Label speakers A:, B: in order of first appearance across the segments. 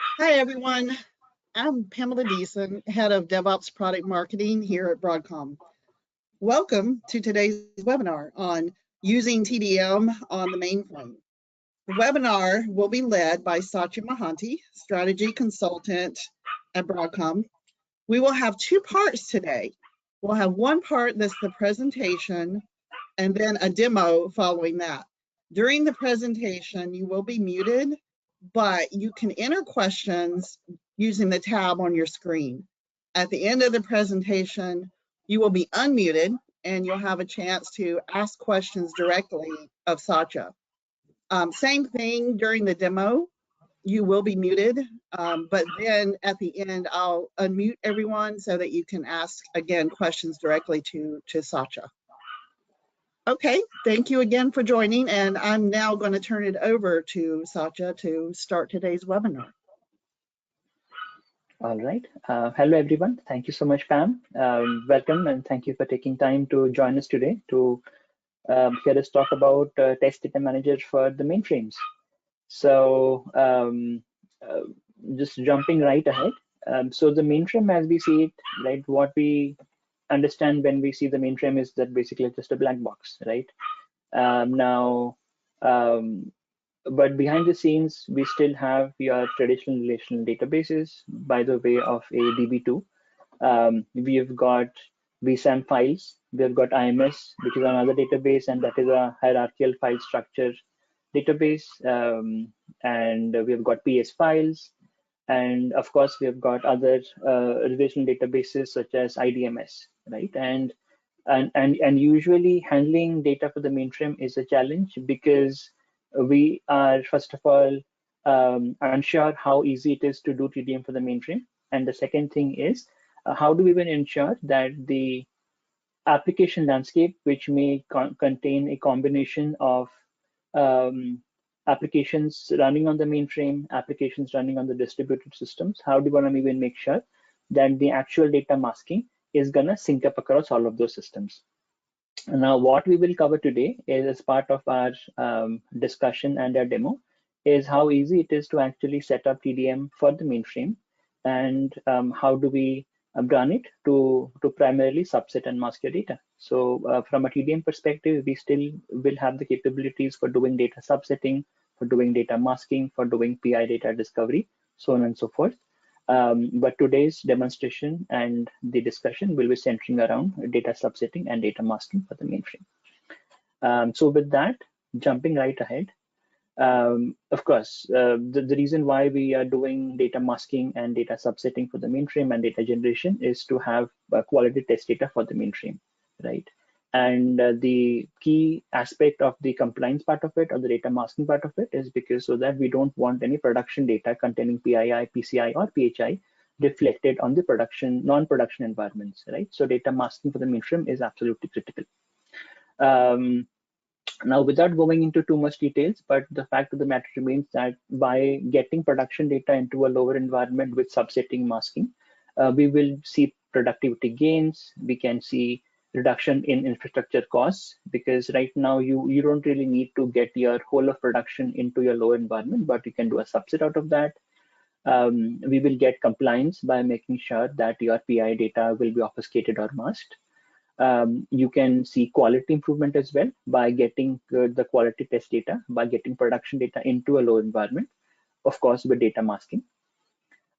A: Hi, everyone. I'm Pamela Deason, Head of DevOps Product Marketing here at Broadcom. Welcome to today's webinar on using TDM on the mainframe. The webinar will be led by Satya Mahanti, Strategy Consultant at Broadcom. We will have two parts today. We'll have one part that's the presentation and then a demo following that. During the presentation, you will be muted, but you can enter questions using the tab on your screen. At the end of the presentation, you will be unmuted and you'll have a chance to ask questions directly of Satya. Same thing during the demo, you will be muted, but then at the end, I'll unmute everyone so that you can ask, again, questions directly to Satya. Okay, thank you again for joining, and I'm now going to turn it over to Satya to start today's webinar.
B: All right. Hello, everyone. Thank you so much, Pam. Welcome, and thank you for taking time to join us today to hear us talk about test data manager for the mainframes. So just jumping right ahead. So the mainframe, as we see it, right, what we understand when we see the mainframe is that basically just a black box, right? But behind the scenes, we still have your traditional relational databases by the way of a DB2. We've got vSAM files, we've got IMS, which is another database, and that is a hierarchical file structure database. And we've got PS files. And of course, we've got other relational databases such as IDMS, right? And usually handling data for the mainframe is a challenge because we are, first of all, unsure how easy it is to do TDM for the mainframe. And the second thing is, how do we even ensure that the application landscape, which may contain a combination of applications running on the mainframe, applications running on the distributed systems, how do we want to even make sure that the actual data masking is going to sync up across all of those systems? Now, what we will cover today is, as part of our discussion and our demo, is how easy it is to actually set up TDM for the mainframe, and how do we run it to primarily subset and mask your data. So from a TDM perspective, we still will have the capabilities for doing data subsetting, for doing data masking, for doing PI data discovery, so on and so forth. But today's demonstration and the discussion will be centering around data subsetting and data masking for the mainframe. So with that, jumping right ahead, of course, the reason why we are doing data masking and data subsetting for the mainframe and data generation is to have quality test data for the mainframe, right? And the key aspect of the compliance part of it, or the data masking part of it, is because so that we don't want any production data containing PII, PCI, or PHI reflected on the production, non-production environments, right? So data masking for the mainframe is absolutely critical. Now, without going into too much details, but the fact of the matter remains that by getting production data into a lower environment with subsetting masking, we will see productivity gains. We can see reduction in infrastructure costs, because right now you don't really need to get your whole of production into your lower environment, but you can do a subset out of that. We will get compliance by making sure that your PI data will be obfuscated or masked. You can see quality improvement as well by getting the quality test data, by getting production data into a low environment, of course, with data masking.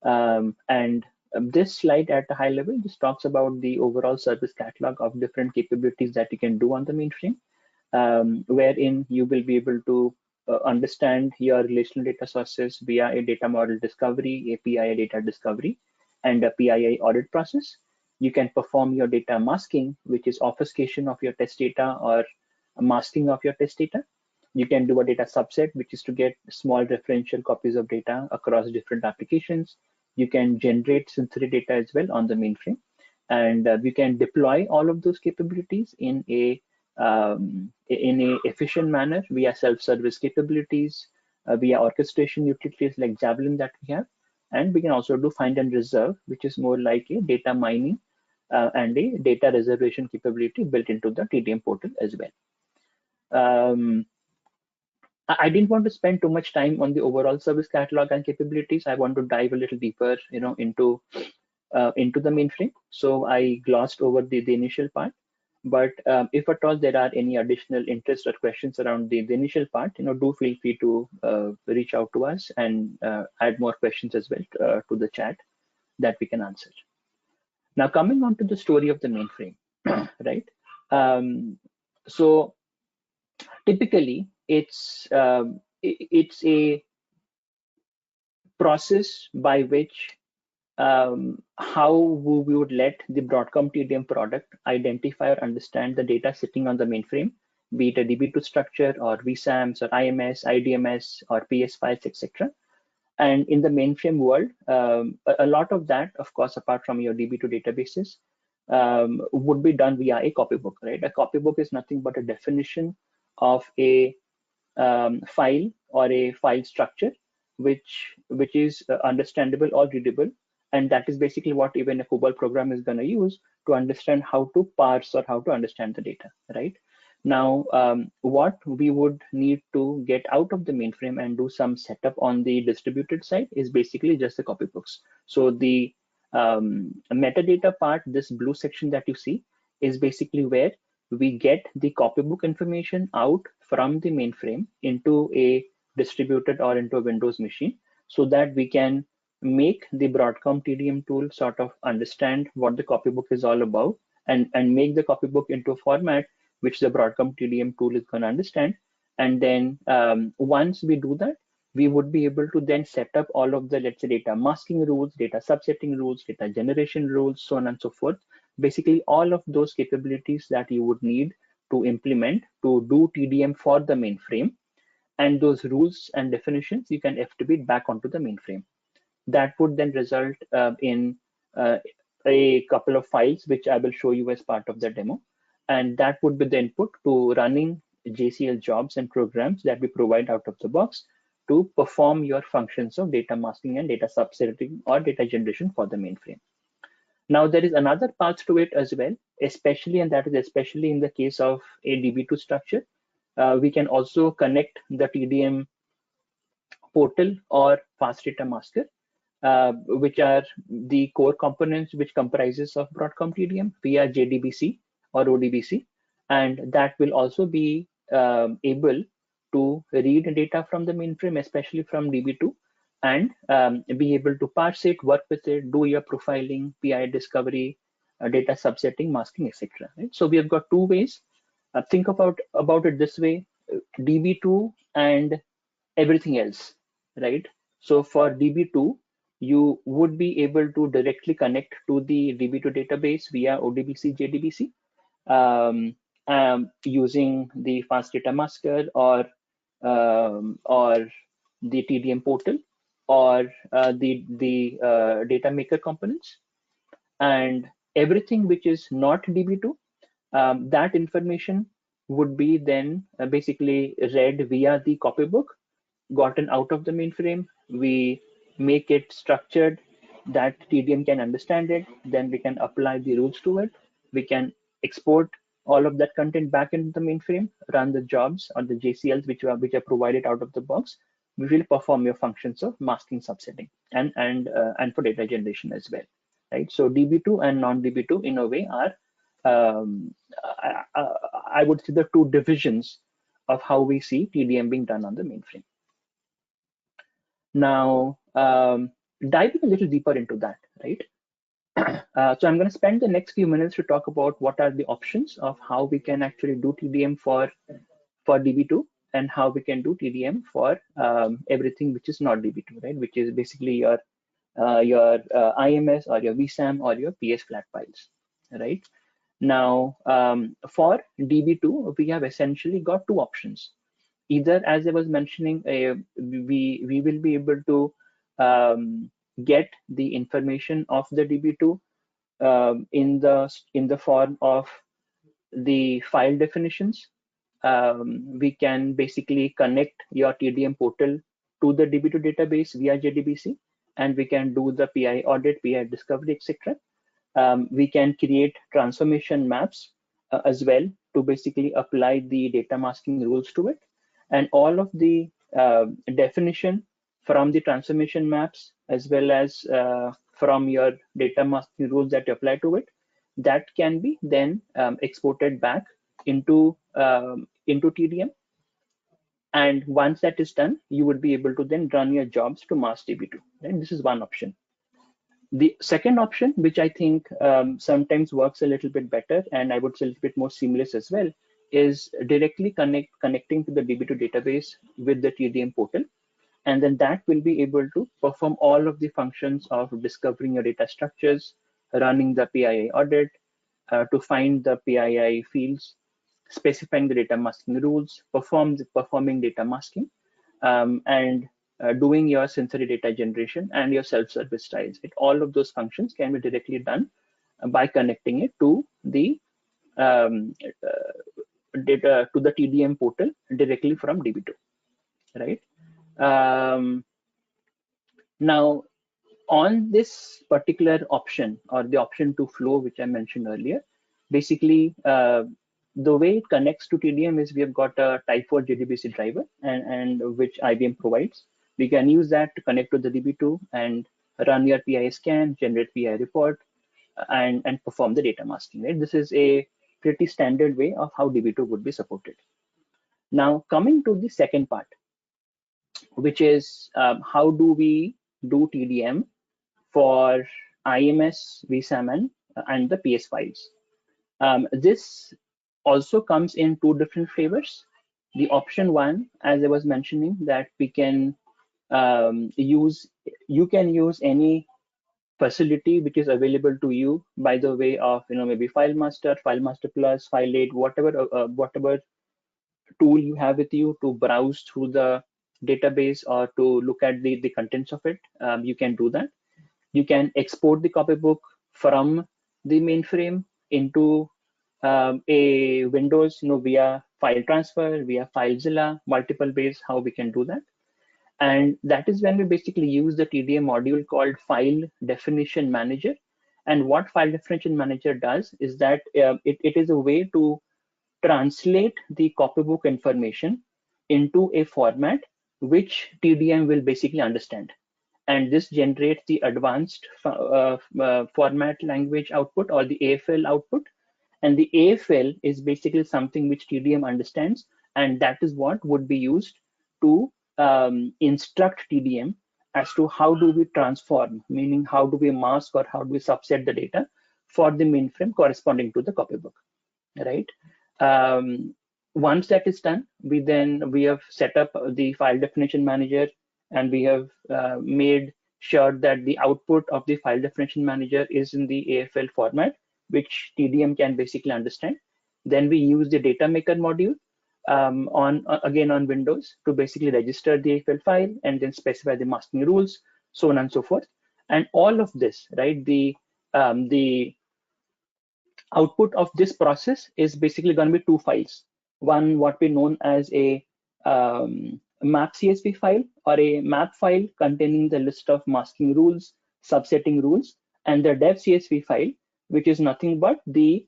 B: And this slide at a high level just talks about the overall service catalog of different capabilities that you can do on the mainframe, wherein you will be able to understand your relational data sources via a data model discovery, a PII data discovery, and a PII audit process. You can perform your data masking, which is obfuscation of your test data or masking of your test data. You can do a data subset, which is to get small referential copies of data across different applications. You can generate synthetic data as well on the mainframe. And we can deploy all of those capabilities in a efficient manner via self-service capabilities, via orchestration utilities like Javelin that we have. And we can also do find and reserve, which is more like a data mining and a data reservation capability built into the TDM portal as well. I didn't want to spend too much time on the overall service catalog and capabilities. I want to dive a little deeper, into the mainframe. So I glossed over the initial part. But if at all there are any additional interest or questions around the initial part, do feel free to reach out to us and add more questions as well to the chat that we can answer. Now, coming on to the story of the mainframe, right? So typically, it's a process by which how we would let the Broadcom TDM product identify or understand the data sitting on the mainframe, be it a DB2 structure or VSAMs or IMS, IDMS or PS files, etc. And in the mainframe world, a lot of that, of course, apart from your DB2 databases, would be done via a copybook, right? A copybook is nothing but a definition of a file or a file structure which is understandable or readable, and that is basically what even a COBOL program is going to use to understand how to parse or how to understand the data, right? Now, what we would need to get out of the mainframe and do some setup on the distributed side is basically just the copybooks. So the metadata part, this blue section that you see, is basically where we get the copybook information out from the mainframe into a distributed or into a Windows machine, so that we can make the Broadcom TDM tool sort of understand what the copybook is all about, and make the copybook into a format which the Broadcom TDM tool is going to understand. And then once we do that, we would be able to then set up all of the, let's say, data masking rules, data subsetting rules, data generation rules, so on and so forth. Basically, all of those capabilities that you would need to implement to do TDM for the mainframe, and those rules and definitions you can FTP back onto the mainframe. That would then result in a couple of files, which I will show you as part of the demo. And that would be the input to running JCL jobs and programs that we provide out of the box to perform your functions of data masking and data subsetting or data generation for the mainframe. Now, there is another path to it as well, especially, and that is especially in the case of a DB2 structure. We can also connect the TDM portal or fast data masker, which are the core components which comprises of Broadcom TDM via JDBC or ODBC, and that will also be able to read data from the mainframe, especially from DB2, and be able to parse it, work with it, do your profiling, PI discovery, data subsetting, masking, etc. Right? So we have got two ways. Think about it this way: DB2 and everything else, right? So for DB2, you would be able to directly connect to the DB2 database via ODBC, JDBC, using the fast data masker or the TDM portal or the data maker components. And everything which is not DB2, that information would be then basically read via the copybook, gotten out of the mainframe. We make it structured that TDM can understand it. Then we can apply the rules to it. We can export all of that content back into the mainframe, run the jobs or the JCLs which are provided out of the box. We will perform your functions of masking, subsetting, and for data generation as well, right? So DB2 and non-DB2 in a way are I would say the two divisions of how we see TDM being done on the mainframe. Now, diving a little deeper into that, right? So I'm going to spend the next few minutes to talk about what are the options of how we can actually do TDM for DB2, and how we can do TDM for everything which is not DB2, right? Which is basically your IMS or your VSAM or your PS flat files, right? Now, for DB2, we have essentially got two options. Either, as I was mentioning, we will be able to get the information of the DB2 in the form of the file definitions. We can basically connect your TDM portal to the DB2 database via JDBC, and we can do the PI audit, PI discovery, etc. We can create transformation maps as well to basically apply the data masking rules to it. and all of the definition from the transformation maps, as well as from your data masking rules that you apply to it, that can be then exported back into TDM. And once that is done, you would be able to then run your jobs to mask DB2. Right? This is one option. The second option, which I think sometimes works a little bit better, and I would say a little bit more seamless as well, is directly connecting to the DB2 database with the TDM portal. And then that will be able to perform all of the functions of discovering your data structures, running the PII audit, to find the PII fields, specifying the data masking rules, performing data masking, and doing your sensory data generation and your self-service styles. All of those functions can be directly done by connecting it to the data to the TDM portal directly from DB2, right? Now, on this particular option, or the option to flow, which I mentioned earlier, basically the way it connects to TDM is we have got a type 4 JDBC driver, and which IBM provides. We can use that to connect to the DB2 and run your PI scan, generate PI report, and perform the data masking. Right? This is a pretty standard way of how DB2 would be supported. Now, coming to the second part, which is how do we do TDM for IMS, VSAM, and the PS files. This also comes in two different flavors. The option one, as I was mentioning, that we can you can use any facility which is available to you by the way of maybe FileMaster, FileMaster Plus, File8, whatever tool you have with you to browse through the database or to look at the contents of it. You can do that. You can export the copybook from the mainframe into a Windows, via file transfer, via FileZilla, multiple ways how we can do that. And that is when we basically use the TDM module called File Definition Manager. And what File Definition Manager does is that it is a way to translate the copybook information into a format which TDM will basically understand. And this generates the advanced format language output, or the AFL output. And the AFL is basically something which TDM understands, and that is what would be used to instruct TDM as to how do we transform, meaning how do we mask or how do we subset the data for the mainframe corresponding to the copybook, right? Once that is done, we have set up the file definition manager, and we have made sure that the output of the file definition manager is in the AFL format, which TDM can basically understand. Then we use the data maker module again on Windows to basically register the AFL file and then specify the masking rules, so on and so forth. And all of this, right, the output of this process is basically going to be two files. One, what we known as a map CSV file, or a map file containing the list of masking rules, subsetting rules, and the dev CSV file, which is nothing but the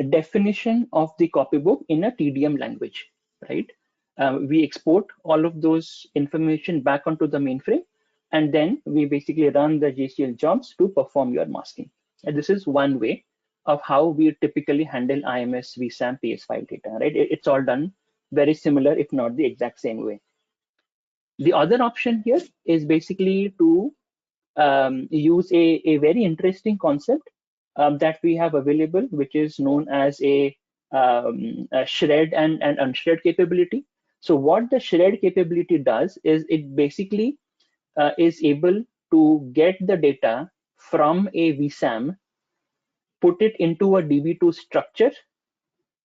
B: definition of the copybook in a TDM language, right? We export all of those information back onto the mainframe, and then we basically run the JCL jobs to perform your masking. And this is one way of how we typically handle IMS, VSAM, PS file data, right? It's all done very similar, if not the exact same way. The other option here is basically to use a very interesting concept that we have available, which is known as a shred and unshred capability. So what the shred capability does is it basically is able to get the data from a VSAM, put it into a DB2 structure.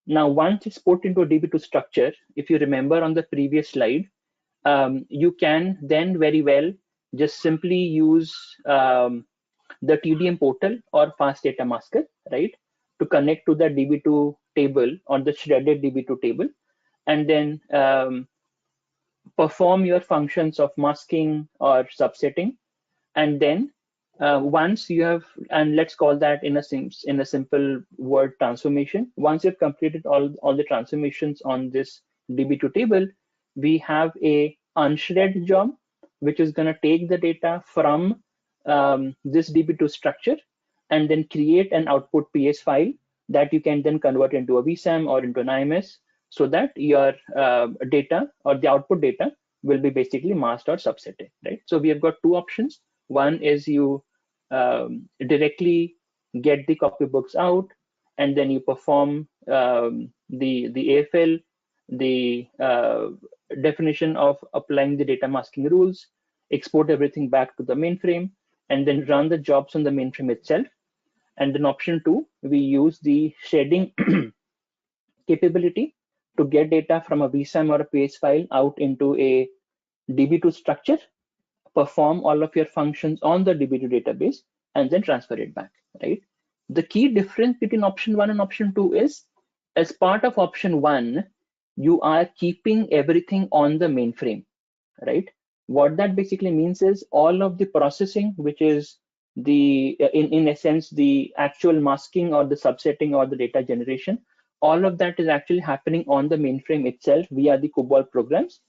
B: Now, once it's put into a DB2 structure, if you remember on the previous slide, you can then very well just simply use the TDM portal or fast data masker, right, to connect to the DB2 table or the shredded DB2 table, and then perform your functions of masking or subsetting. And then once you have, and let's call that in a simple word, transformation. Once you've completed all the transformations on this DB2 table, we have a unshred job, which is going to take the data from this DB2 structure and then create an output PS file that you can then convert into a VSAM or into an IMS, so that your data or the output data will be basically masked or subsetted, right? So we have got two options. One is you directly get the copybooks out, and then you perform the AFL, the definition of applying the data masking rules, export everything back to the mainframe, and then run the jobs on the mainframe itself. And then option two, we use the shading capability to get data from a VSAM or a PS file out into a DB2 structure, perform all of your functions on the DB2 database, and then transfer it back, right? The key difference between option one and option two is, as part of option one, you are keeping everything on the mainframe, right? What that basically means is all of the processing, which is the in essence the actual masking or the subsetting or the data generation, all of that is actually happening on the mainframe itself via the COBOL programs.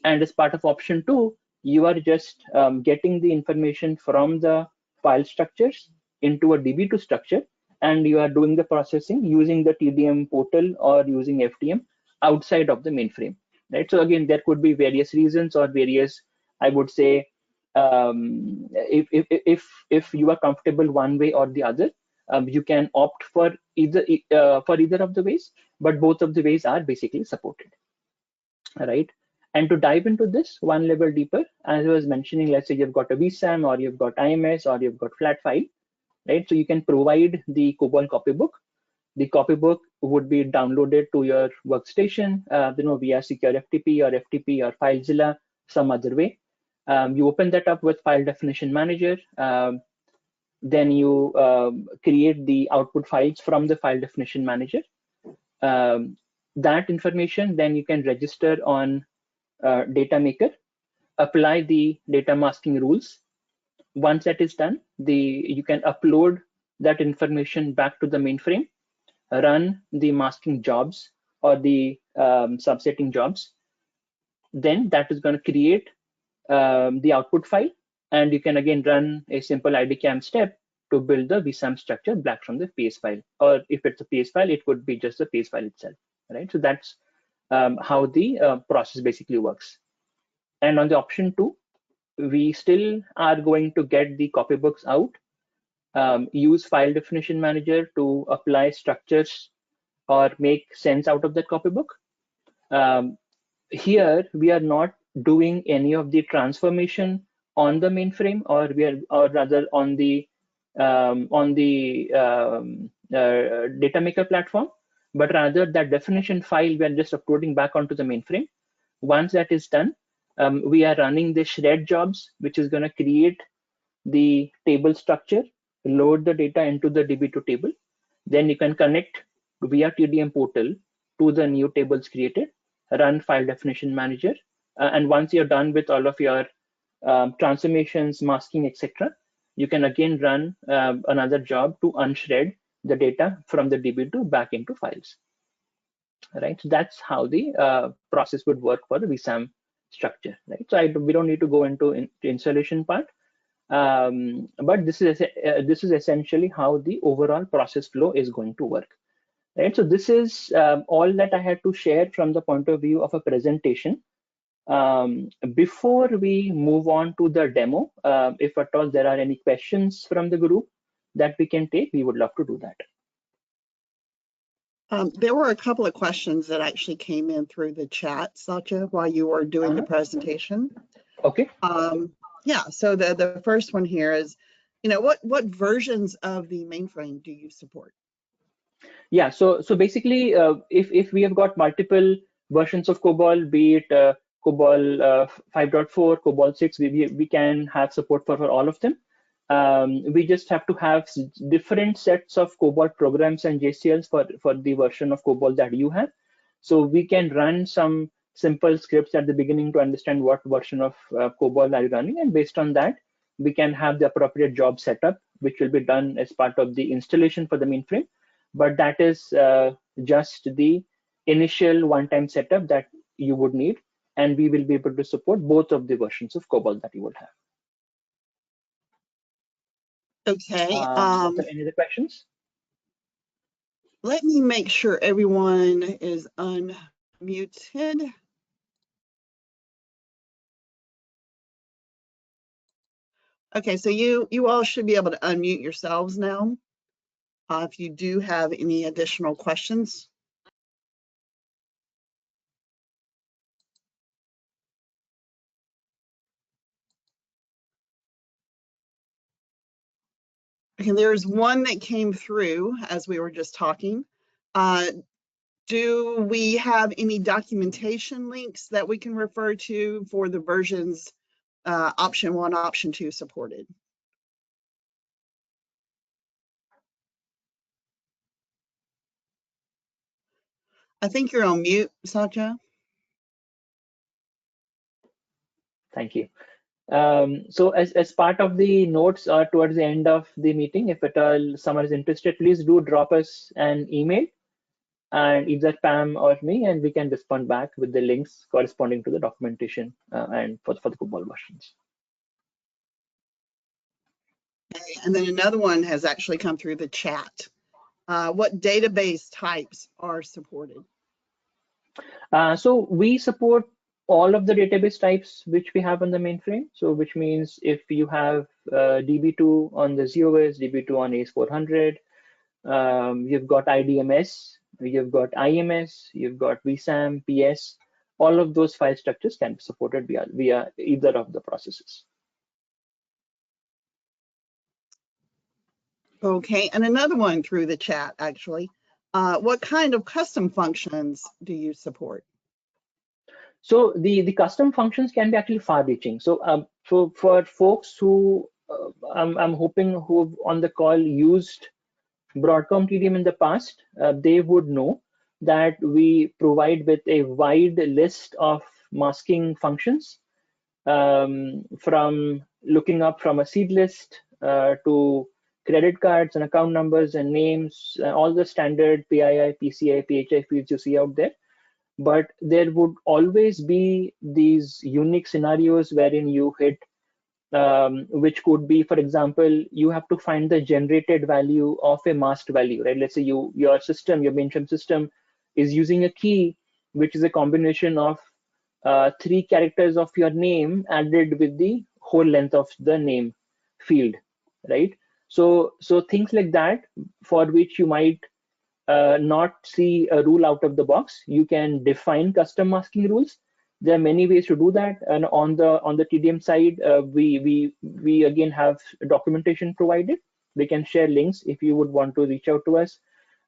B: And as part of option two, you are just getting the information from the file structures into a DB2 structure, and you are doing the processing using the TDM portal or using FDM outside of the mainframe, right? So again, there could be various reasons or various, I would say, if you are comfortable one way or the other, you can opt for either of the ways, but both of the ways are basically supported, right? And to dive into this one level deeper, as I was mentioning, let's say you've got a VSAM or you've got IMS or you've got flat file, right? So you can provide the COBOL copybook. The copybook would be downloaded to your workstation, via secure FTP or FTP or FileZilla, some other way. You open that up with File Definition Manager. Then you create the output files from the File Definition Manager. That information, then you can register on Data Maker, apply the data masking rules. Once that is done, you can upload that information back to the mainframe, run the masking jobs or the subsetting jobs. Then that is going to create the output file, and you can again run a simple IDCAM step to build the VSAM structure back from the PS file. Or if it's a PS file, it could be just the PS file itself, right? So that's how the process basically works. And on the option two, we still are going to get the copybooks out, use File Definition Manager to apply structures or make sense out of that copybook. Here, we are not doing any of the transformation on the mainframe, or rather on the data maker platform, but rather that definition file we are just uploading back onto the mainframe. Once that is done, we are running the shred jobs, which is going to create the table structure, load the data into the DB2 table. Then you can connect via TDM portal to the new tables created, run File Definition Manager. And once you're done with all of your transformations, masking, etc., you can again run another job to unshred the data from the DB2 back into files. Right, so that's how the process would work for the VSAM structure, right? So we don't need to go into the installation part, but this is essentially how the overall process flow is going to work, right? So this is all that I had to share from the point of view of a presentation. Before we move on to the demo, if at all there are any questions from the group that we can take, we would love to do that.
A: There were a couple of questions that actually came in through the chat, Satya, while you were doing the presentation.
B: Okay.
A: Yeah, so the first one here is, what versions of the mainframe do you support?
B: Yeah, so basically, if we have got multiple versions of COBOL, be it COBOL 5.4, COBOL 6, we can have support for all of them. We just have to have different sets of COBOL programs and JCLs for the version of COBOL that you have. So we can run some simple scripts at the beginning to understand what version of COBOL are you running, and based on that, we can have the appropriate job setup, which will be done as part of the installation for the mainframe. But that is just the initial one-time setup that you would need. and we will be able to support both of the versions of COBOL that you will have.
A: Okay.
B: Are there any other questions?
A: Let me make sure everyone is unmuted. Okay, so you all should be able to unmute yourselves now if you do have any additional questions. Okay, there's one that came through as we were just talking. Do we have any documentation links that we can refer to for the versions option 1, option 2 supported? I think you're on mute, Satya.
B: Thank you. So as part of the notes towards the end of the meeting, if at all someone is interested, please do drop us an email, and either Pam or me, and we can respond back with the links corresponding to the documentation and for the COBOL versions.
A: Okay, and then another one has actually come through the chat. What database types are supported?
B: So we support all of the database types which we have on the mainframe. So which means if you have DB2 on the ZOS, DB2 on AS400, you've got IDMS, you've got IMS, you've got VSAM, PS, all of those file structures can be supported via either of the processes.
A: Okay, and another one through the chat, actually. What kind of custom functions do you support?
B: So the custom functions can be actually far-reaching. So for folks who I'm hoping who on the call used Broadcom TDM in the past, they would know that we provide with a wide list of masking functions, from looking up from a seed list to credit cards and account numbers and names, all the standard PII, PCI, PHI fields you see out there. But there would always be these unique scenarios wherein you hit, which could be, for example, you have to find the generated value of a masked value, right? Let's say your mainframe system is using a key, which is a combination of 3 characters of your name added with the whole length of the name field, right? So things like that, for which you might not see a rule out of the box, you can define custom masking rules. There are many ways to do that, and on the TDM side, we again have documentation provided. We can share links if you would want to reach out to us,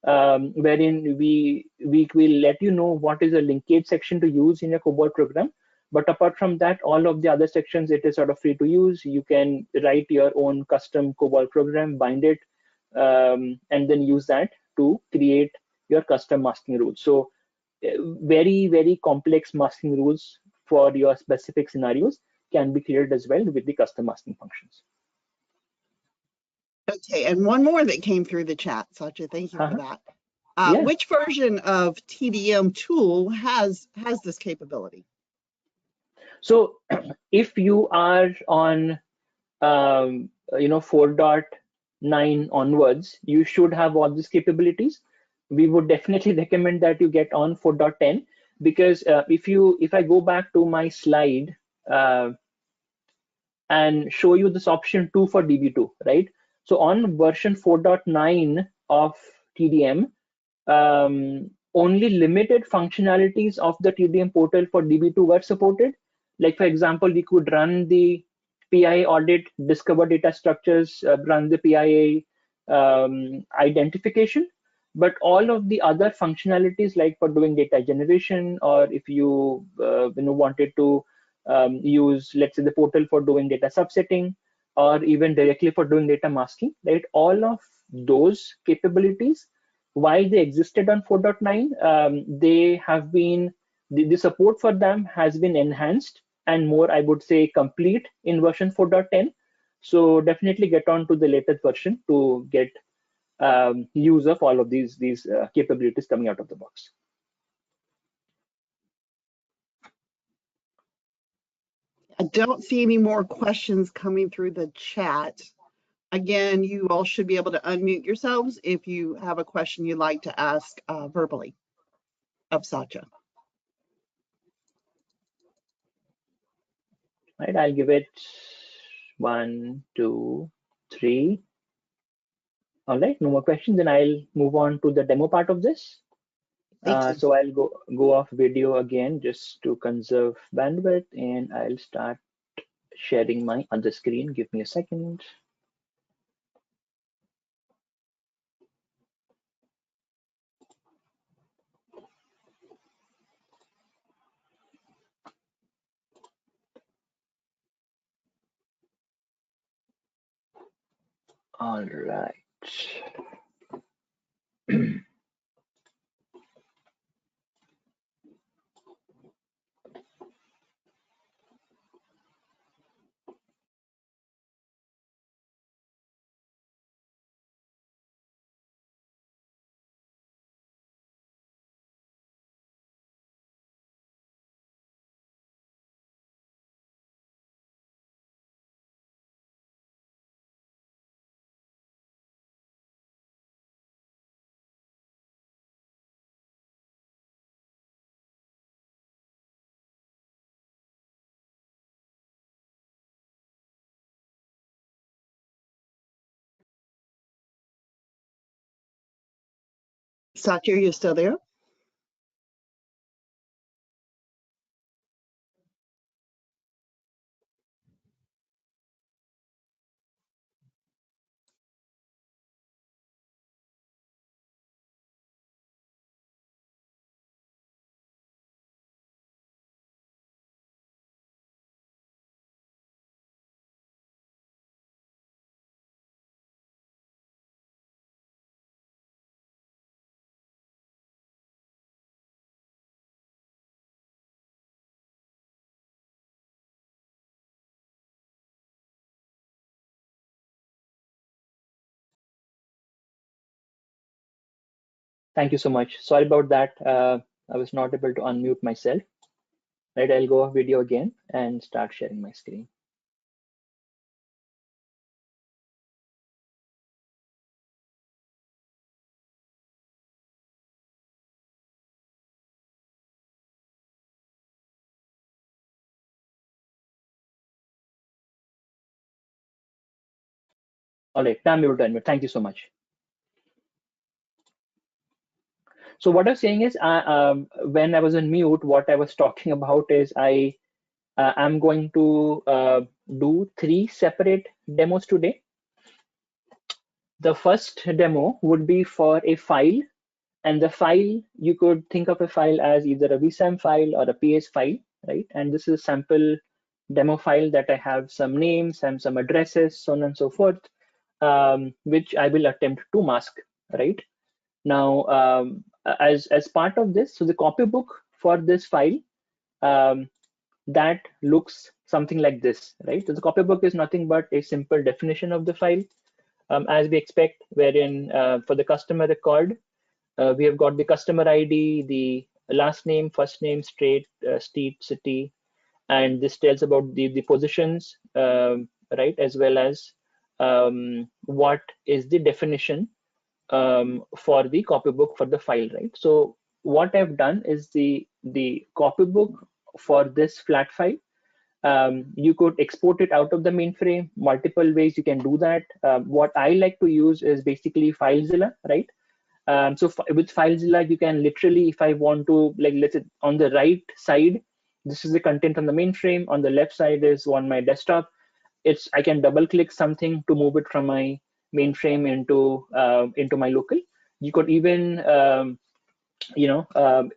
B: wherein we will let you know what is a linkage section to use in your COBOL program. But apart from that, all of the other sections, it is sort of free to use. You can write your own custom COBOL program, bind it, and then use that to create your custom masking rules. So very, very complex masking rules for your specific scenarios can be created as well with the custom masking functions.
A: Okay, and one more that came through the chat, Satya, thank you for that.
B: Yeah.
A: Which version of TDM tool has this capability?
B: So if you are on 4.9 onwards, you should have all these capabilities. We would definitely recommend that you get on 4.10, because if I go back to my slide and show you this option 2 for DB2, right? So on version 4.9 of TDM, only limited functionalities of the TDM portal for DB2 were supported. Like, for example, we could run the PIA audit, discover data structures, run the PIA identification, but all of the other functionalities, like for doing data generation, or if you wanted to use, let's say, the portal for doing data subsetting, or even directly for doing data masking, right? All of those capabilities, why they existed on 4.9, they have been, the support for them has been enhanced and more, I would say, complete in version 4.10. So definitely get on to the latest version to get use of all of these capabilities coming out of the box.
A: I don't see any more questions coming through the chat. Again, you all should be able to unmute yourselves if you have a question you'd like to ask verbally of Satya.
B: Right, I'll give it 1, 2, 3. All right, no more questions, then I'll move on to the demo part of this.
A: Thank you.
B: So I'll go off video again just to conserve bandwidth, and I'll start sharing my other screen. Give me a second. All right.
A: Satya, are you still there?
B: Thank you so much. Sorry about that. I was not able to unmute myself. Right, I'll go off video again and start sharing my screen. All right, I'm able to unmute. Thank you so much. So what I was saying is, when I was on mute, what I was talking about is I'm going to do 3 separate demos today. The first demo would be for a file, and the file, you could think of a file as either a vsam file or a ps file, right? And this is a sample demo file that I have some names and some addresses, so on and so forth, which I will attempt to mask, right? Now, as part of this, so the copybook for this file, that looks something like this, right? So the copybook is nothing but a simple definition of the file, as we expect, wherein for the customer record, we have got the customer ID, the last name, first name, state, city, and this tells about the positions, right, as well as what is the definition for the copybook for the file, right? So what I've done is the copybook for this flat file. You could export it out of the mainframe. Multiple ways you can do that. What I like to use is basically FileZilla, right? So with FileZilla, you can literally, if I want to, like, let's say on the right side, this is the content on the mainframe. On the left side is on my desktop. I can double click something to move it from my mainframe into my local. You could even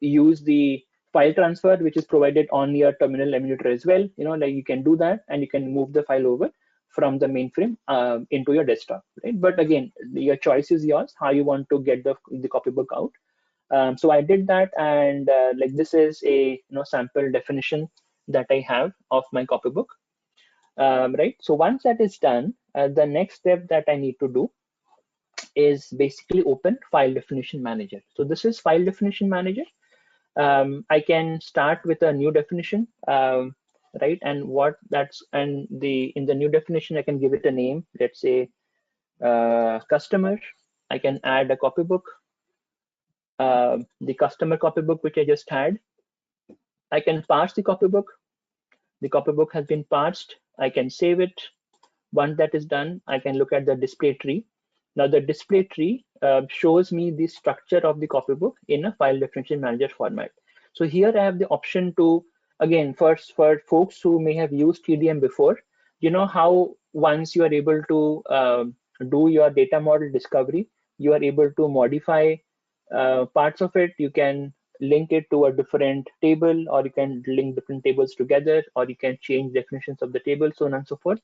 B: use the file transfer, which is provided on your terminal emulator as well. Like, you can do that, and you can move the file over from the mainframe into your desktop, right? But again, your choice is yours, how you want to get the copybook out. So I did that, and like, this is a sample definition that I have of my copybook, right? So once that is done, the next step that I need to do is basically open file definition manager. So this is file definition manager. I can start with a new definition. right? And in the new definition, I can give it a name. Let's say customer. I can add a copybook, the customer copybook which I just had. I can parse the copybook. The copybook has been parsed. I can save it. Once that is done, I can look at the display tree. Now the display tree shows me the structure of the copybook in a file definition manager format. So here I have the option to, again, first for folks who may have used TDM before, you know how once you are able to do your data model discovery, you are able to modify parts of it. You can link it to a different table, or you can link different tables together, or you can change definitions of the table, so on and so forth.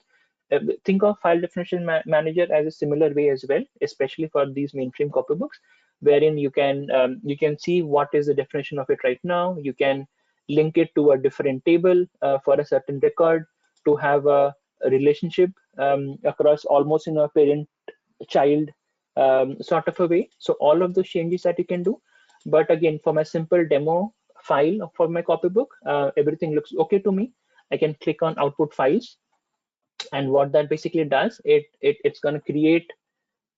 B: Think of file definition manager as a similar way as well, especially for these mainframe copybooks, wherein you can see what is the definition of it right now. You can link it to a different table for a certain record to have a relationship across almost in a parent-child sort of a way. So all of those changes that you can do. But again, for my simple demo file for my copybook, everything looks okay to me. I can click on output files, and what that basically does, it's going to create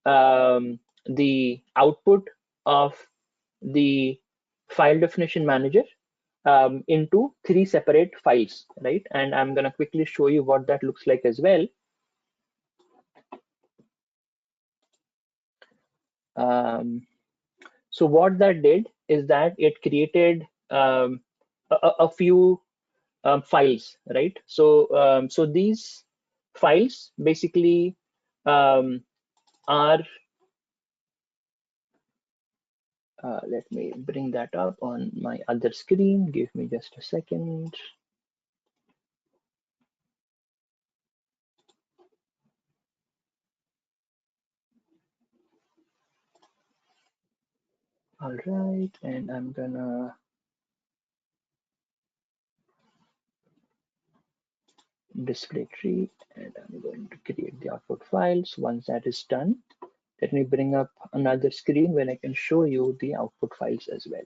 B: the output of the file definition manager into 3 separate files, right? And I'm going to quickly show you what that looks like as well. So what that did is that it created a few files, right? So these files basically are let me bring that up on my other screen. Give me just a second. All right, and I'm gonna display tree, and I'm going to create the output files. Once that is done, let me bring up another screen where I can show you the output files as well.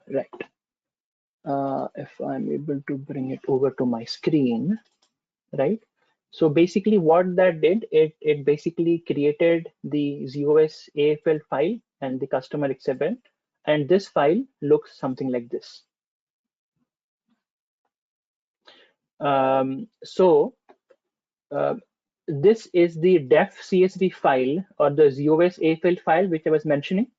B: Right. If I'm able to bring it over to my screen, right? So basically what that did, it basically created the ZOS AFL file and the customer XML, and this file looks something like this. So this is the def CSV file, or the ZOS AFL file, which I was mentioning.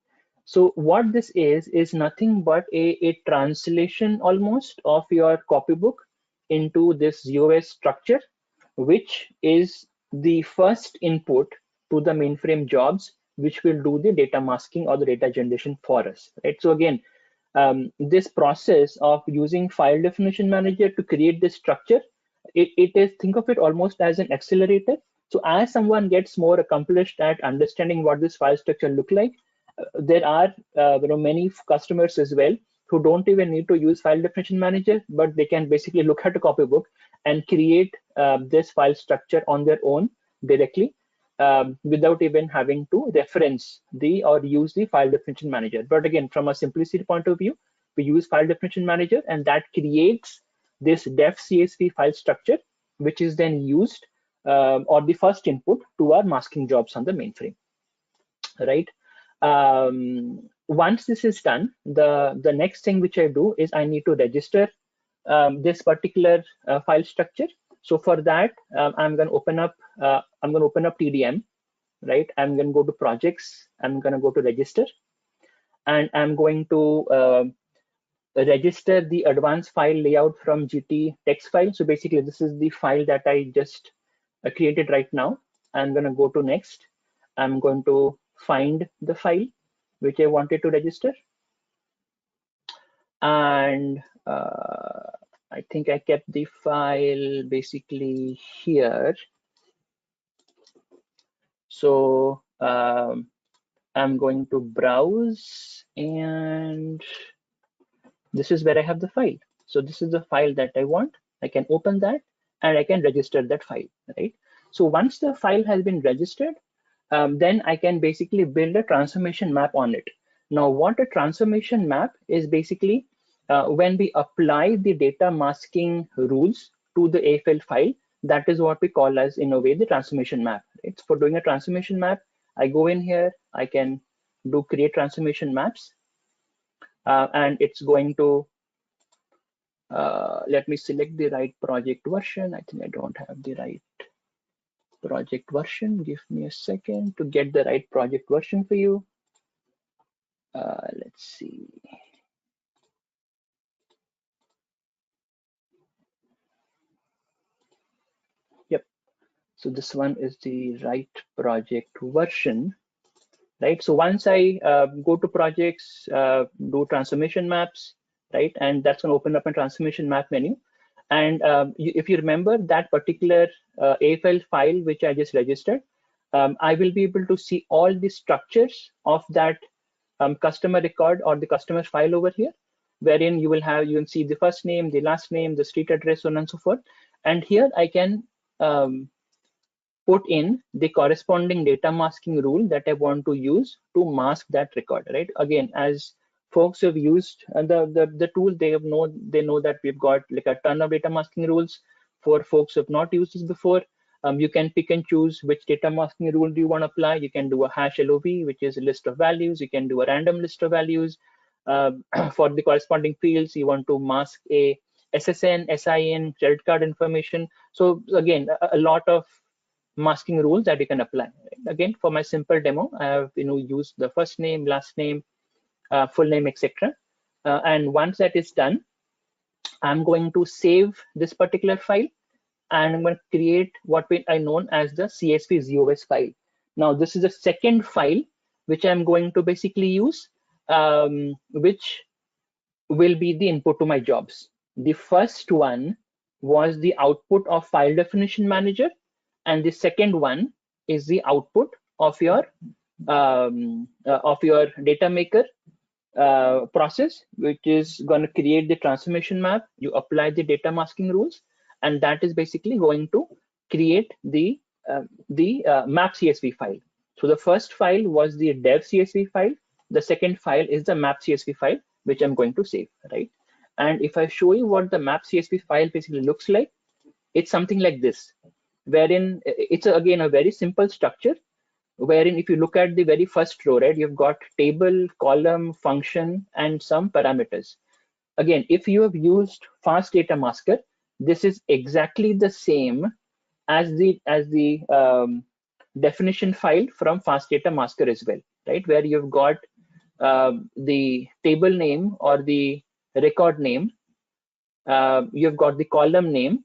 B: So what this is nothing but a translation almost of your copybook into this ZOS structure, which is the first input to the mainframe jobs, which will do the data masking or the data generation for us, right? So again, this process of using file definition manager to create this structure, it is, think of it almost as an accelerator. So as someone gets more accomplished at understanding what this file structure look like, there are many customers as well who don't even need to use file definition manager, but they can basically look at a copybook and create this file structure on their own directly, without even having to reference the or use the file definition manager. But again, from a simplicity point of view, we use file definition manager, and that creates this def CSV file structure, which is then used or the first input to our masking jobs on the mainframe, right? Once this is done, the next thing which I do is I need to register this particular file structure. So for that, I'm going to open up TDM, right? I'm going to go to projects. I'm going to go to register, and I'm going to register the advanced file layout from GT text file. So basically, this is the file that I just created right now. I'm going to go to next. I'm going to find the file which I wanted to register, and I think I kept the file basically here. So I'm going to browse, and this is where I have the file. So this is the file that I want. I can open that and I can register that file, right? So once the file has been registered, then I can basically build a transformation map on it. Now, what a transformation map is basically when we apply the data masking rules to the AFL file, that is what we call as, in a way, the transformation map. It's for doing a transformation map. I go in here, I can do create transformation maps, and it's going to let me select the right project version. I think I don't have the right project version. Give me a second to get the right project version for you. Let's see. Yep. So this one is the right project version, right? So once I go to projects, do transformation maps, right? And that's going to open up a transformation map menu. And if you remember that particular AFL file, which I just registered, I will be able to see all the structures of that customer record or the customer file over here, wherein you will see the first name, the last name, the street address, so on and so forth. And here I can put in the corresponding data masking rule that I want to use to mask that record, right? Again, as folks have used the tool, they know that we've got like a ton of data masking rules. For folks who have not used this before, you can pick and choose which data masking rule do you want to apply. You can do a hash LOV, which is a list of values. You can do a random list of values. For the corresponding fields, you want to mask a SSN, SIN, credit card information. So again, a lot of masking rules that you can apply. Again, for my simple demo, I have used the first name, last name, full name, etc. And once that is done, I'm going to save this particular file, and I'm going to create what I known as the CSV ZOS file. Now, this is the second file which I'm going to basically use, which will be the input to my jobs. The first one was the output of file definition manager, and the second one is the output of your data maker process, which is going to create the transformation map. You apply the data masking rules, and that is basically going to create the map CSV file. So the first file was the dev CSV file. The second file is the map CSV file, which I'm going to save, right? And if I show you what the map CSV file basically looks like, it's something like this, wherein it's again a very simple structure, wherein if you look at the very first row, right, you've got table, column, function, and some parameters. Again, if you have used fast data masker, this is exactly the same as the definition file from fast data masker as well, right, where you've got the table name or the record name, you've got the column name,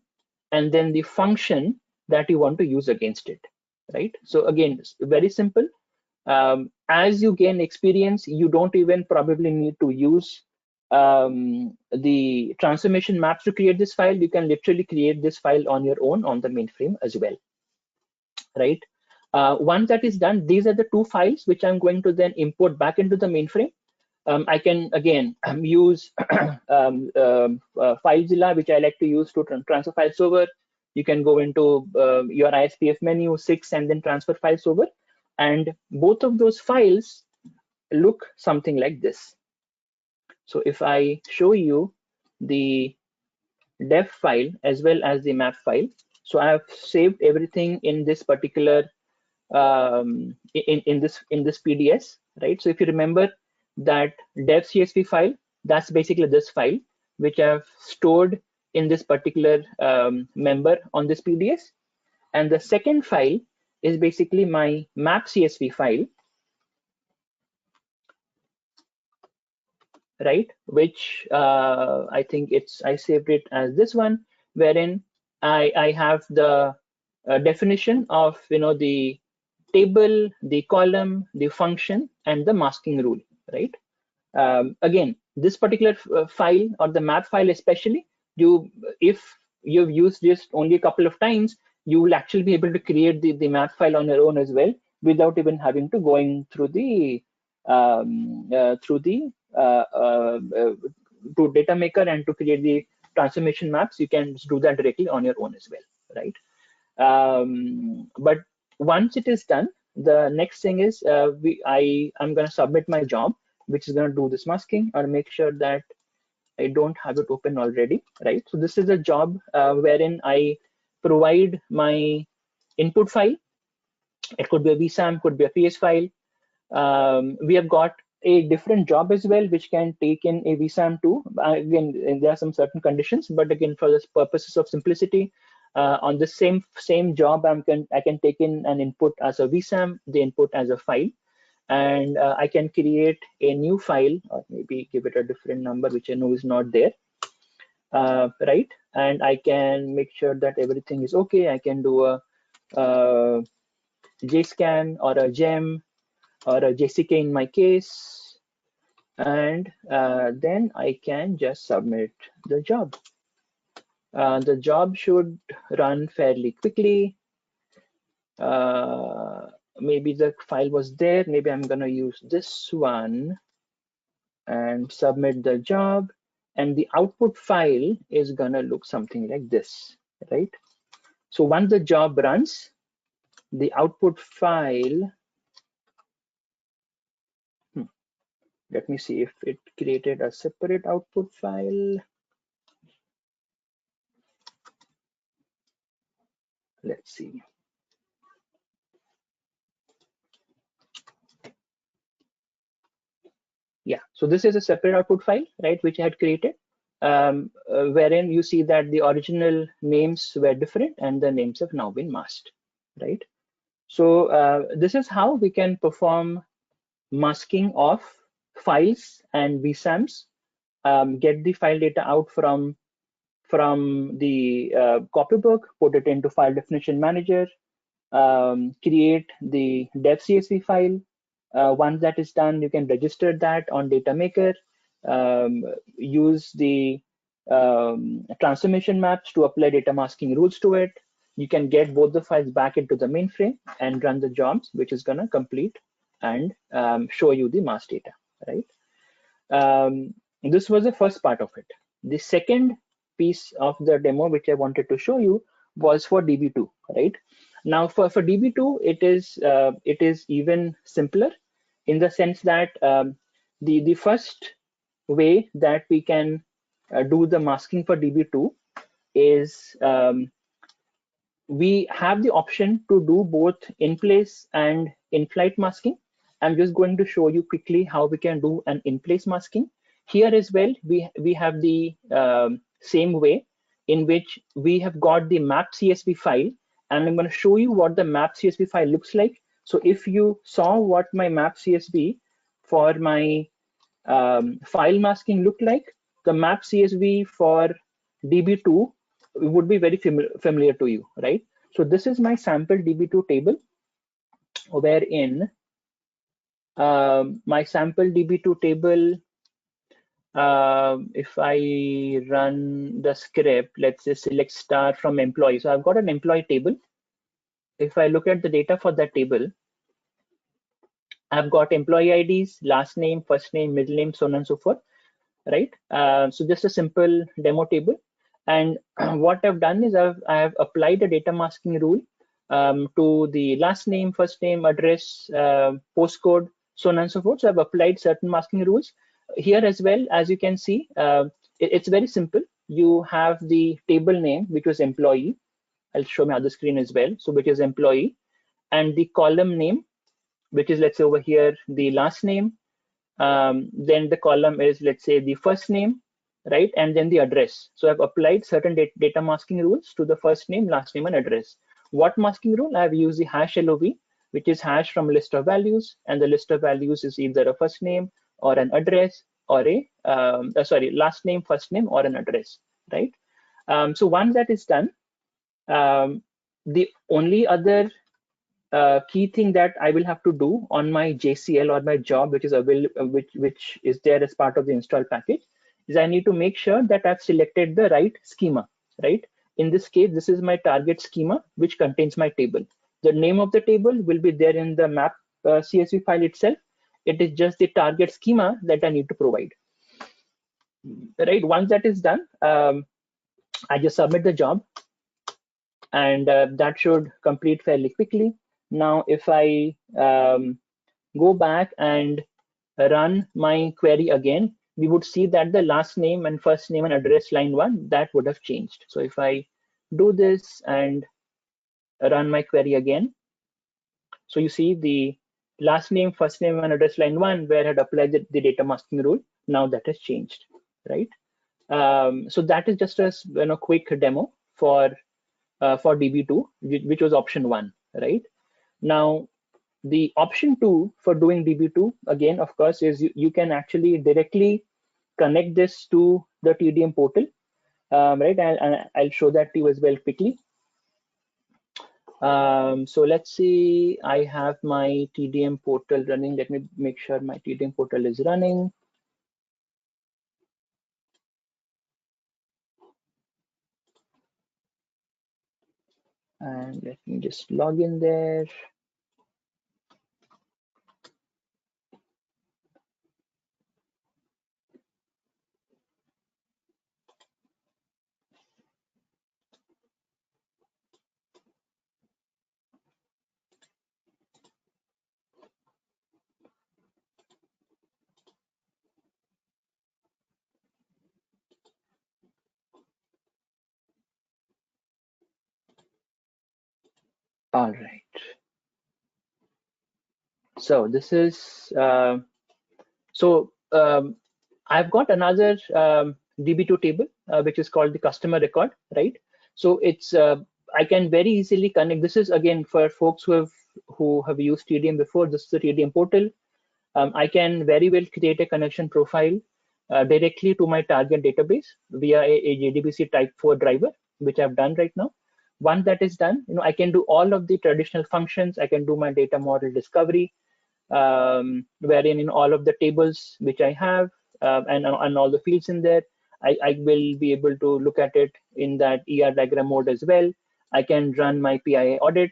B: and then the function that you want to use against it, right? So again, very simple. As you gain experience, you don't even probably need to use the transformation maps to create this file. You can literally create this file on your own on the mainframe as well, right? Once that is done, these are the two files which I'm going to then import back into the mainframe. I can again use FileZilla, which I like to use to transfer files over. You can go into your ISPF menu 6 and then transfer files over. And both of those files look something like this. So if I show you the dev file as well as the map file, so I have saved everything in this particular in this PDS, right? So if you remember that dev CSV file, that's basically this file which I've stored in this particular member on this PDS, and the second file is basically my map CSV file, right, which I think I saved it as this one, wherein I have the definition of the table, the column, the function, and the masking rule, right? Again, this particular file or the map file especially, if you've used this only a couple of times, you will actually be able to create the map file on your own as well without even having to going through the to data maker and to create the transformation maps, you can do that directly on your own as well, right? But once it is done, the next thing is I'm going to submit my job, which is going to do this masking, or make sure that I don't have it open already, right? So this is a job wherein I provide my input file. It could be a VSAM, could be a PS file. We have got a different job as well, which can take in a VSAM too. Again, there are some certain conditions, but again, for the purposes of simplicity, on the same job, I can take in an input as a VSAM, the input as a file, and I can create a new file, or maybe give it a different number, which I know is not there, right? And I can make sure that everything is okay. I can do a JSCAN or a GEM or a JCK in my case, and then I can just submit the job. The job should run fairly quickly. Maybe the file was there. Maybe I'm going to use this one and submit the job. And the output file is going to look something like this, right? So once the job runs, the output file, let me see if it created a separate output file. Let's see. Yeah, so this is a separate output file, right, which I had created, wherein you see that the original names were different and the names have now been masked, right? So this is how we can perform masking of files and VSAMs, get the file data out from the copybook, put it into file definition manager, create the dev CSV file. Once that is done, you can register that on data maker, use the transformation maps to apply data masking rules to it. You can get both the files back into the mainframe and run the jobs, which is going to complete and show you the mask data, right? This was the first part of it. The second piece of the demo which I wanted to show you was for DB2, right? Now for DB2, it is even simpler in the sense that the first way that we can do the masking for DB2 is we have the option to do both in-place and in-flight masking. I'm just going to show you quickly how we can do an in-place masking. Here as well, we have the same way in which we have got the map CSV file, and I'm going to show you what the map CSV file looks like. So if you saw what my map CSV for my file masking looked like, the map CSV for DB2 would be very familiar to you, right? So this is my sample DB2 table, wherein my sample DB2 table, if I run the script, let's say select star from employee. So I've got an employee table. If I look at the data for that table, I've got employee IDs, last name, first name, middle name, so on and so forth, right? So just a simple demo table. And what I've done is I have applied a data masking rule to the last name, first name, address, postcode, so on and so forth. So I've applied certain masking rules. Here as well, as you can see, it's very simple. You have the table name, which was employee. I'll show my other screen as well. So which is employee, and the column name, which is, let's say over here, the last name. Then the column is, let's say, the first name, right? And then the address. So I've applied certain data masking rules to the first name, last name, and address. What masking rule? I've used the hash LOV, which is hash from list of values, and the list of values is either a first name or an address or a, last name, first name, or an address, right? So once that is done, the only other key thing that I will have to do on my JCL or my job, which is available, which is there as part of the install package, is I need to make sure that I've selected the right schema, right? In this case, this is my target schema, which contains my table. The name of the table will be there in the map CSV file itself. It is just the target schema that I need to provide. right? Once that is done, I just submit the job, and that should complete fairly quickly. Now, if I go back and run my query again, we would see that the last name and first name and address line 1, that would have changed. So if I do this and run my query again, so you see the last name, first name, and address line 1, where I had applied the data masking rule, now that has changed, right? So that is just a quick demo for DB2, which was option 1, right? Now, the option 2 for doing DB2, again, of course, is you can actually directly connect this to the TDM portal, right? I'll show that to you as well quickly. So let's see, I have my TDM portal running. Let me make sure my TDM portal is running. And let me just log in there. All right. So this is, I've got another DB2 table, which is called the customer record, right? So it's, I can very easily connect. This is again for folks who have used TDM before. This is the TDM portal. I can very well create a connection profile directly to my target database via a JDBC type 4 driver, which I've done right now. Once that is done, I can do all of the traditional functions. I can do my data model discovery, wherein in all of the tables which I have and all the fields in there, I will be able to look at it in that ER diagram mode as well. I can run my PII audit.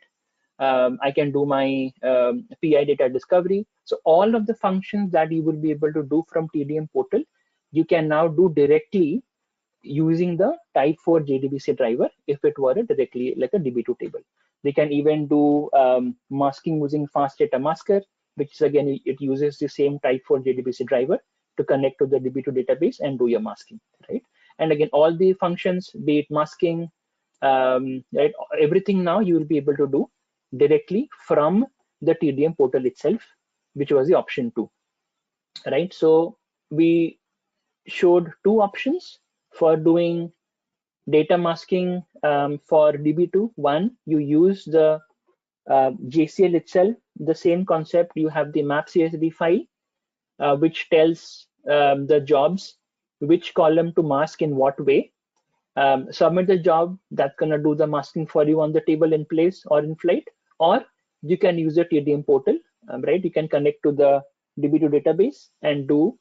B: I can do my PI data discovery. So all of the functions that you will be able to do from TDM portal, you can now do directly using the type 4 JDBC driver if it were directly like a DB2 table. They can even do masking using fast data masker, which is again, it uses the same type 4 JDBC driver to connect to the DB2 database and do your masking, right? And again, all the functions, be it masking, right, everything now you will be able to do directly from the TDM portal itself, which was the option 2, right? So we showed 2 options for doing data masking for DB2. One, you use the JCL itself, the same concept. You have the map CSV file, which tells the jobs which column to mask in what way. Submit the job, that's gonna do the masking for you on the table in place or in flight, or you can use the TDM portal, right? You can connect to the DB2 database and do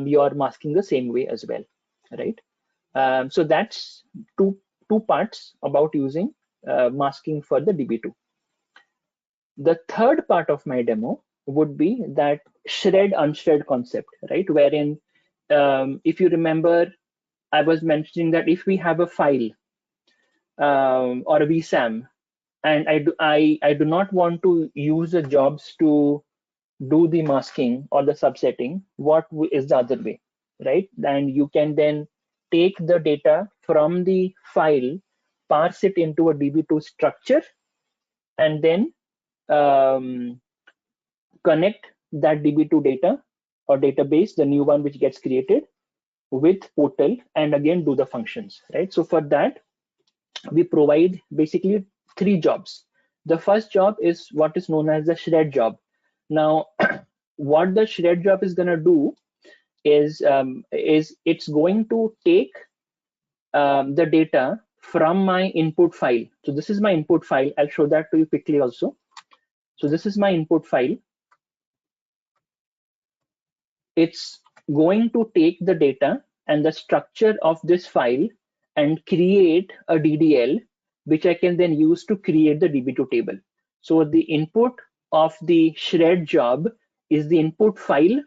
B: your masking the same way as well, right? So that's two parts about using masking for the DB2. The third part of my demo would be that shred unshred concept, right? Wherein, if you remember, I was mentioning that if we have a file or a VSAM, and I do not want to use the jobs to do the masking or the subsetting, what is the other way, right? And you can then take the data from the file, parse it into a DB2 structure, and then connect that DB2 data or database, the new one which gets created, with portal, and again do the functions, right? So for that, we provide basically 3 jobs. The first job is what is known as the shred job. Now, what the shred job is going to do is it's going to take the data from my input file. So this is my input file. I'll show that to you quickly also. So this is my input file. It's going to take the data and the structure of this file and create a DDL, which I can then use to create the DB2 table. So the input of the shred job is the input file.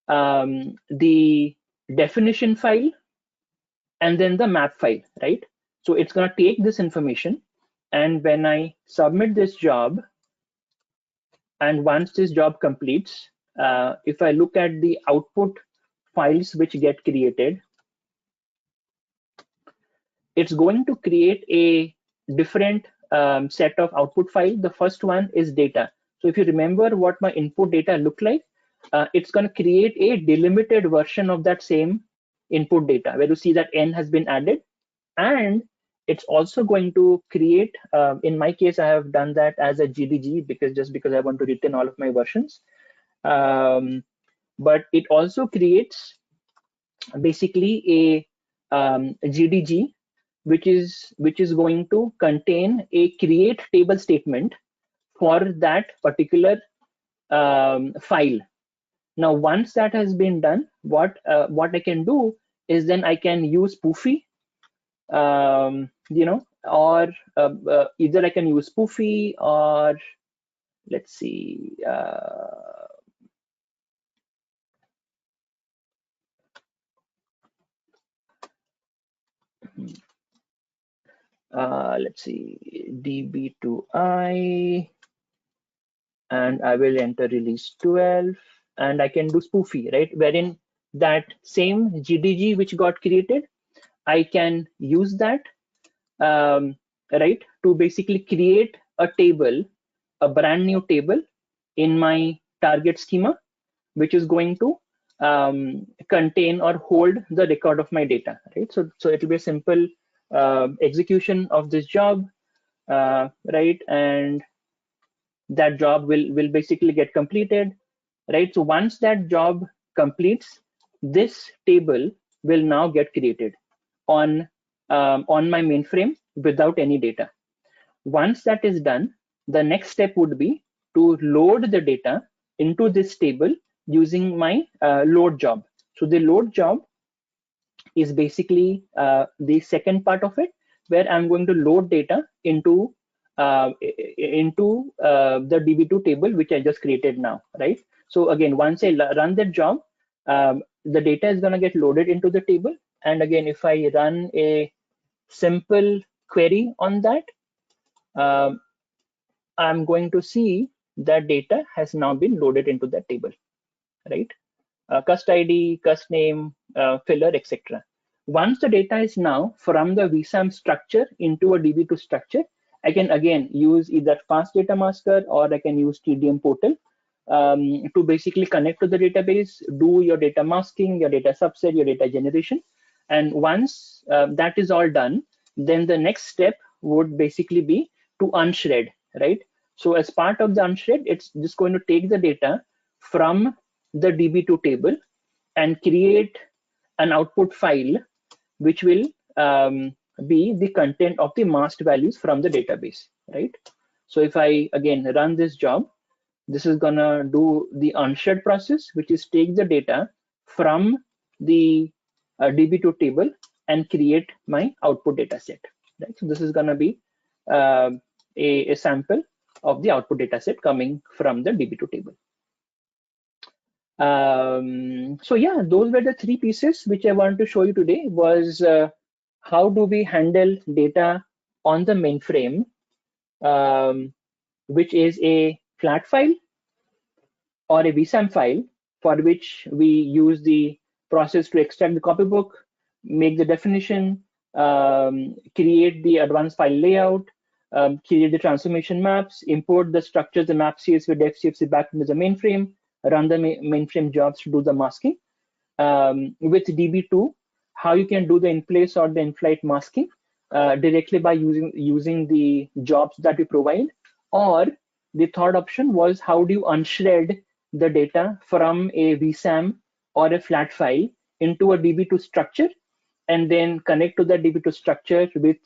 B: The definition file, and then the map file, right? So it's going to take this information, and when I submit this job, and once this job completes, if I look at the output files which get created, it's going to create a different set of output file. The first one is data. So if you remember what my input data look like, it's going to create a delimited version of that same input data where you see that n has been added, and it's also going to create, in my case, I have done that as a GDG because I want to retain all of my versions. But it also creates basically a GDG, which is going to contain a create table statement for that particular file. Now, once that has been done, what I can do is then I can use Poofy, or either I can use Poofy, or let's see, let's see, db2i, and I will enter release 12, and I can do Spoofy, right? Wherein that same GDG which got created, I can use that, right, to basically create a table, a brand new table in my target schema, which is going to contain or hold the record of my data, right? So it will be a simple execution of this job, right? And that job will basically get completed, right? So once that job completes, this table will now get created on my mainframe without any data. Once that is done, the next step would be to load the data into this table using my load job. So the load job is basically the second part of it, where I'm going to load data into the DB2 table, which I just created now, right? So again, once I run that job, the data is going to get loaded into the table. And again, if I run a simple query on that, I'm going to see that data has now been loaded into that table, right? Cust ID, cust name, filler, etc. Once the data is now from the VSAM structure into a DB2 structure, I can again use either fast data masker or I can use TDM portal to basically connect to the database, do your data masking, your data subset, your data generation. And once that is all done, then the next step would basically be to unshred, right? So as part of the unshred, it's just going to take the data from the DB2 table and create an output file, which will be the content of the masked values from the database, right? So if I again run this job, this is gonna do the unshred process, which is take the data from the DB2 table and create my output data set, right? So this is gonna be a sample of the output data set coming from the DB2 table. So yeah, those were the three pieces which I want to show you today. Was how do we handle data on the mainframe, which is a flat file or a VSAM file, for which we use the process to extract the copybook, make the definition, create the advanced file layout, create the transformation maps, import the structures, the map CSV, def CSV back into the mainframe, run the mainframe jobs to do the masking. With DB2, how you can do the in-place or the in-flight masking directly by using the jobs that we provide. Or the third option was how do you unshred the data from a VSAM or a flat file into a DB2 structure, and then connect to the DB2 structure with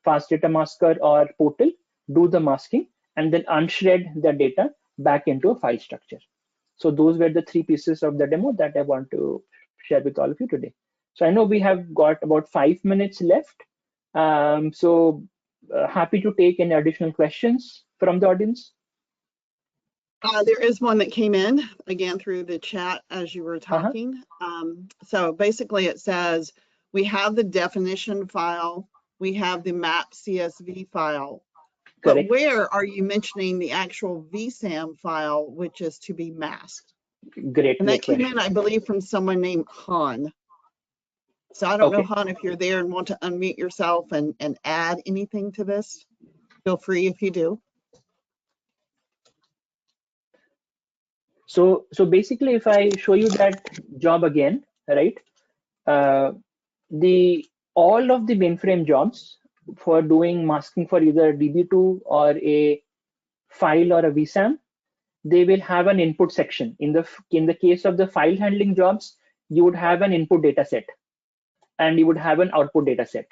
B: fast data masker or portal, do the masking, and then unshred the data back into a file structure. So those were the three pieces of the demo that I want to share with all of you today. So I know we have got about 5 minutes left. So happy to take any additional questions from the audience.
A: There is one that came in again through the chat as you were talking. So basically it says we have the definition file, we have the map CSV file, but
B: Correct.
A: where are you mentioning the actual VSAM file, which is to be masked?
B: Great,
A: And
B: great
A: that came in,
B: question.
A: I believe, from someone named Han. So I don't know,
B: Okay.
A: Han, if you're there and want to unmute yourself and add anything to this, feel free if you do.
B: So basically, if I show you that job again, right? Uh, all of the mainframe jobs for doing masking for either DB2 or a file or a VSAM, they will have an input section. In the case of the file handling jobs, you would have an input data set and you would have an output data set.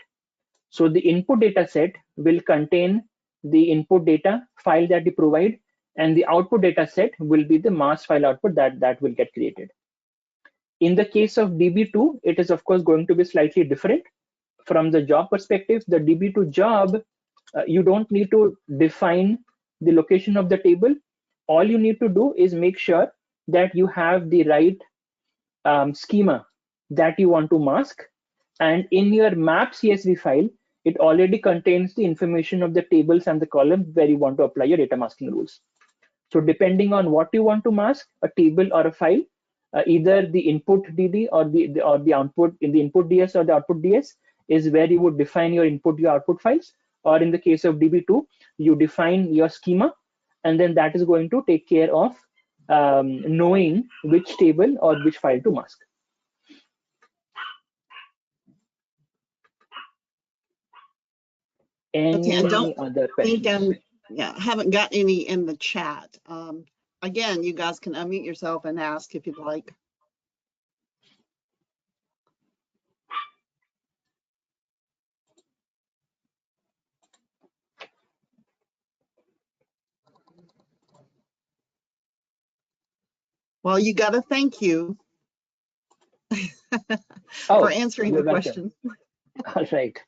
B: So the input data set will contain the input data file that you provide, and the output data set will be the mask file output that will get created. In the case of DB2, it is of course going to be slightly different. From the job perspective, the DB2 job, you don't need to define the location of the table. All you need to do is make sure that you have the right schema that you want to mask. And in your map CSV file, it already contains the information of the tables and the columns where you want to apply your data masking rules. So depending on what you want to mask, a table or a file, either the input DD or the output in the input DS or the output DS is where you would define your input, your output files. Or in the case of DB2, you define your schema, and then that is going to take care of knowing which table or which file to mask.
A: Okay, I don't
B: Any other
A: think
B: questions?
A: I haven't got any in the chat. Again, you guys can unmute yourself and ask if you'd like. Well, you got to thank you for
B: Oh,
A: answering
B: you're
A: the
B: welcome.
A: question.
B: All right.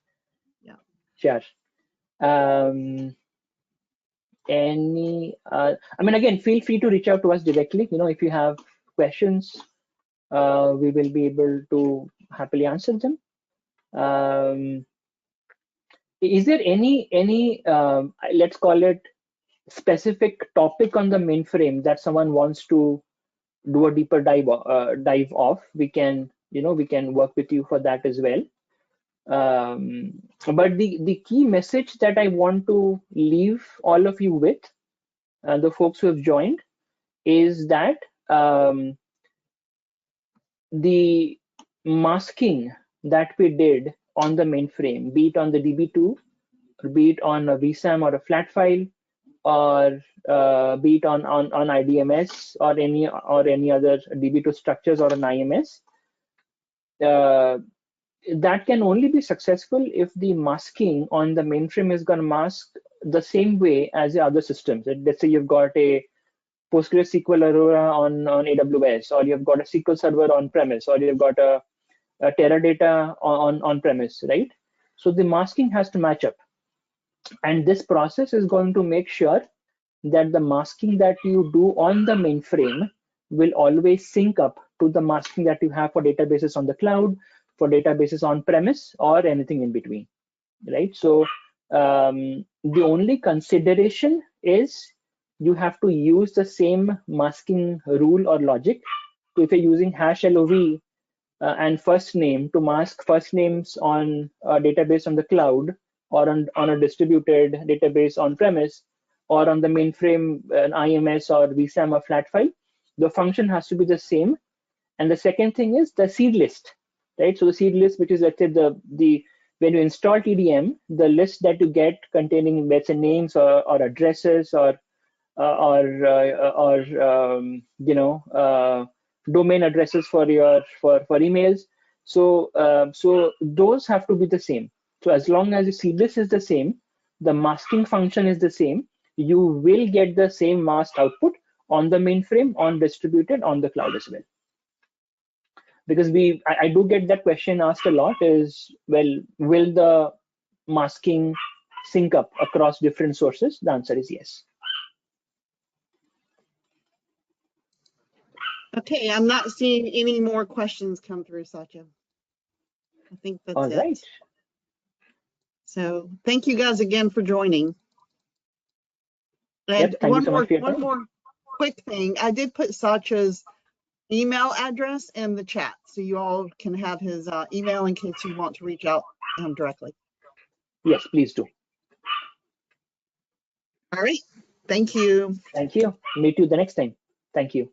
A: Yeah.
B: Sure. I mean, again, feel free to reach out to us directly. If you have questions, we will be able to happily answer them. Is there any let's call it specific topic on the mainframe that someone wants to do a deeper dive off? We can work with you for that as well. But the key message that I want to leave all of you with, the folks who have joined, is that the masking that we did on the mainframe, be it on the DB2, or be it on a VSAM or a flat file, or be it on IDMS or any other DB2 structures or an IMS, that can only be successful if the masking on the mainframe is going to mask the same way as the other systems. Let's say you've got a PostgreSQL Aurora on AWS, or you've got a SQL Server on premise, or you've got a Teradata on premise, right? So the masking has to match up. And this process is going to make sure that the masking that you do on the mainframe will always sync up to the masking that you have for databases on the cloud, for databases on premise, or anything in between, right? So the only consideration is you have to use the same masking rule or logic. So if you're using #LOV and first name to mask first names on a database on the cloud, or on a distributed database on premise, or on the mainframe, an IMS or VSAM or flat file, the function has to be the same. And the second thing is the seed list, right? So the seed list, which is, let's say, the when you install TDM, the list that you get containing, let's say, names or addresses or domain addresses for emails. So those have to be the same. So as long as the seed list is the same, the masking function is the same, you will get the same masked output on the mainframe, on distributed, on the cloud as well. Because I do get that question asked a lot, is, well, will the masking sync up across different sources? The answer is yes.
A: Okay, I'm not seeing any more questions come through, Satya. I think that's
B: All
A: it.
B: right.
A: So thank you guys again for joining. And
B: Yep. Thank you so much for your
A: one
B: time.
A: more quick thing. I did put Satya's email address in the chat, so you all can have his email in case you want to reach out directly.
B: Yes, please do.
A: All right. Thank you.
B: Thank you. Meet you the next time. Thank you.